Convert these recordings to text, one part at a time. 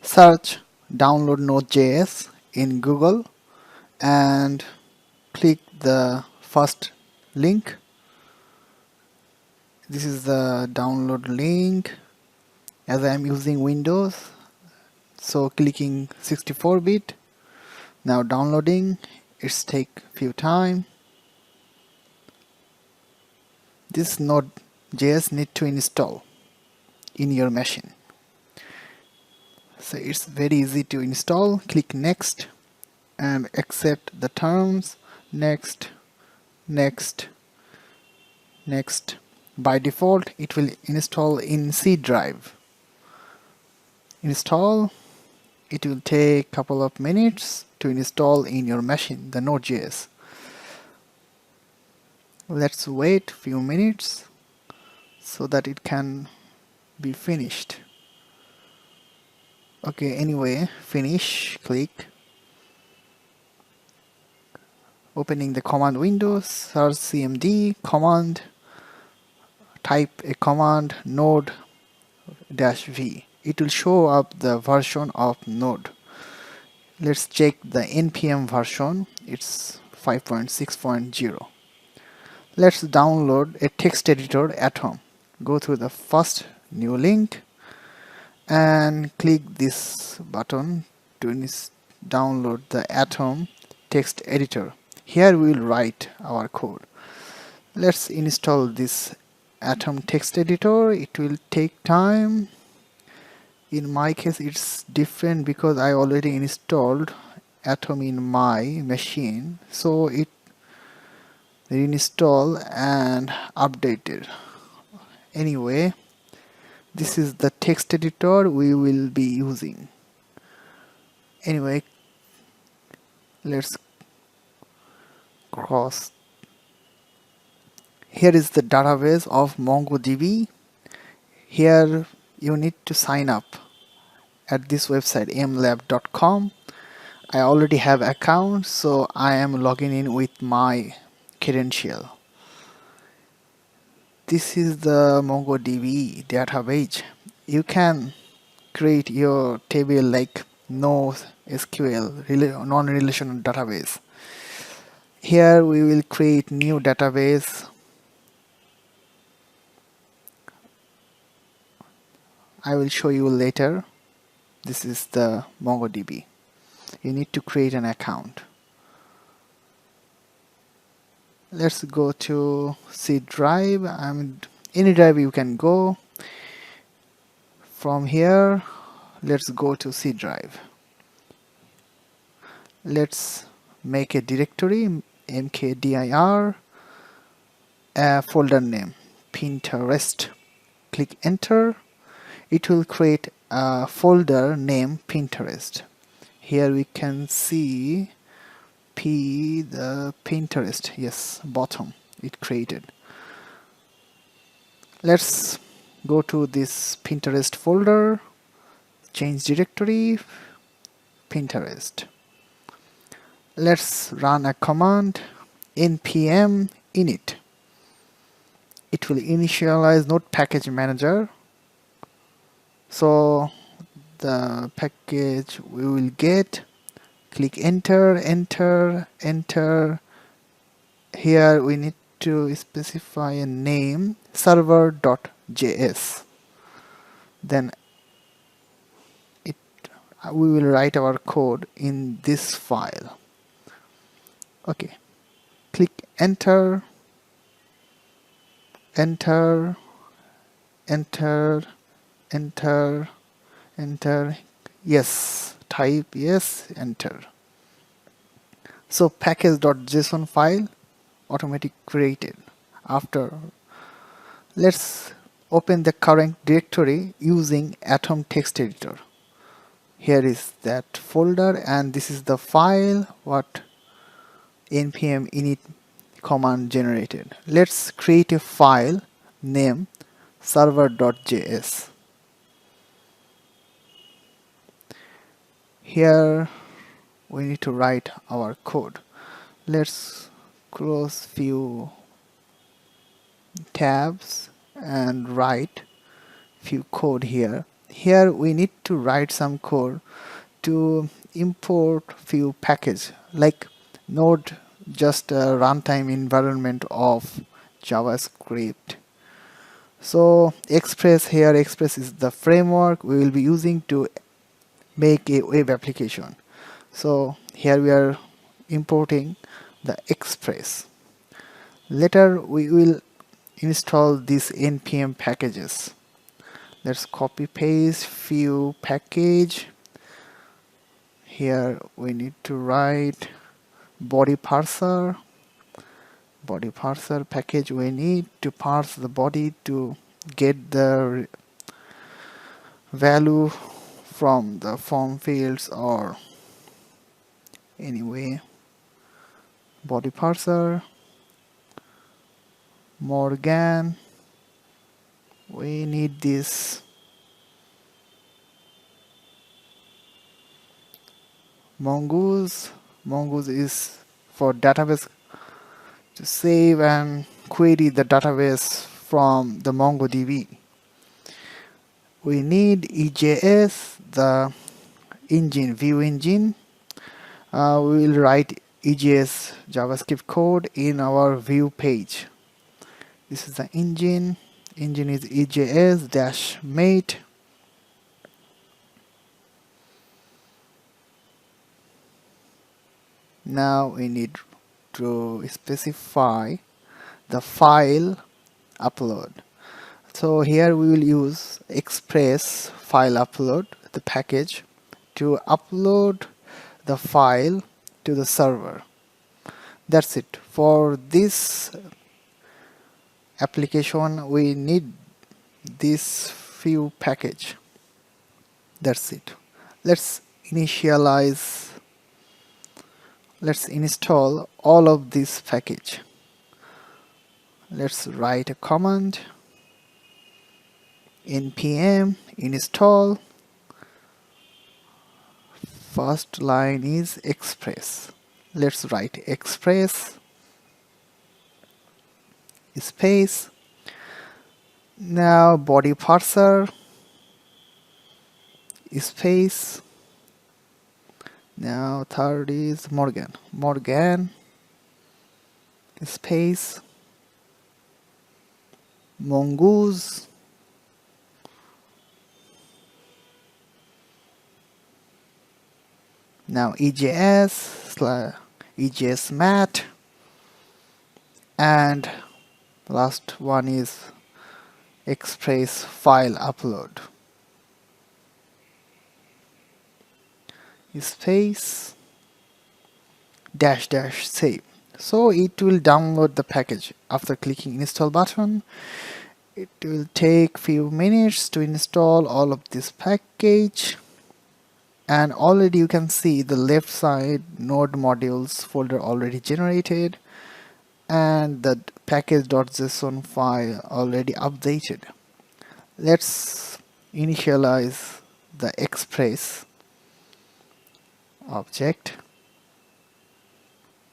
Search download Node.js in Google and click the first link. This is the download link. As I am using Windows, so clicking 64-bit. Now downloading. It's take few time. This Node.js need to install in your machine. So it's very easy to install. Click next and accept the terms. Next, next, next. By default it will install in C drive. Install. It will take couple of minutes to install in your machine the Node.js. Let's wait few minutes so that it can be finished. Okay, anyway, finish. Click. Opening the command window, search cmd command, type a command node-v. It will show up the version of Node. Let's check the npm version. It's 5.6.0. Let's download a text editor Atom. Go to the first new link and click this button to download the Atom text editor. Here we will write our code. Let's install this Atom text editor. It will take time. In my case it's different because I already installed Atom in my machine, so it reinstall and updated. Anyway, this is the text editor we will be using. Anyway, let's cross. Here is the database of MongoDB. Here you need to sign up at this website mlab.com. I already have account, so I am logging in with my credential. This is the MongoDB database. You can create your table like NoSQL, non-relational database. Here we will create new database. I will show you later. This is the MongoDB. You need to create an account. Let's go to C drive. Any drive you can go. From here, let's go to C drive. Let's make a directory, mkdir, a folder name, Pinterest. Click enter. It will create a folder name Pinterest. Here we can see the Pinterest, yes, bottom it created. Let's go to this Pinterest folder, change directory, Pinterest. Let's run a command npm init. It will initialize Node package manager. So the package we will get, click enter, enter, enter. Here we need to specify a name, server.js. Then we will write our code in this file. Okay, click enter, enter, enter, enter, enter, yes, type yes, enter. So package.json file automatic created. After, let's open the current directory using Atom text editor. Here is that folder and this is the file what npm init command generated. Let's create a file name server.js. Here we need to write our code. Let's close few tabs and write few code here. here we need to write some code to import few package like Node, just a runtime environment of JavaScript. So Express, here Express is the framework we will be using to make a web application. So here we are importing the Express. Later we will install these npm packages. Let's copy paste few package. Here we need to write body parser package. We need to parse the body to get the value from the form fields or anyway. Body parser Morgan, we need this. Mongoose is for database, to save and query the database from the MongoDB. We need EJS, the engine, view engine. We will write EJS JavaScript code in our view page. This is the engine. Engine is EJS-mate. Now we need to specify the file upload. So here we will use Express file upload, the package, to upload the file to the server. That's it. For this application we need this few package. That's it. Let's install all of this package. Let's write a command npm install. First line is Express. Let's write Express space. Now body parser space. Now third is Morgan space mongoose. Now EJS mat, and last one is Express file upload space -- save. So it will download the package. After clicking install button, it will take few minutes to install all of this package. And already you can see the left side node modules folder already generated and the package.json file already updated. Let's initialize the Express object.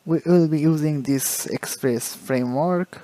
We will be using this Express framework.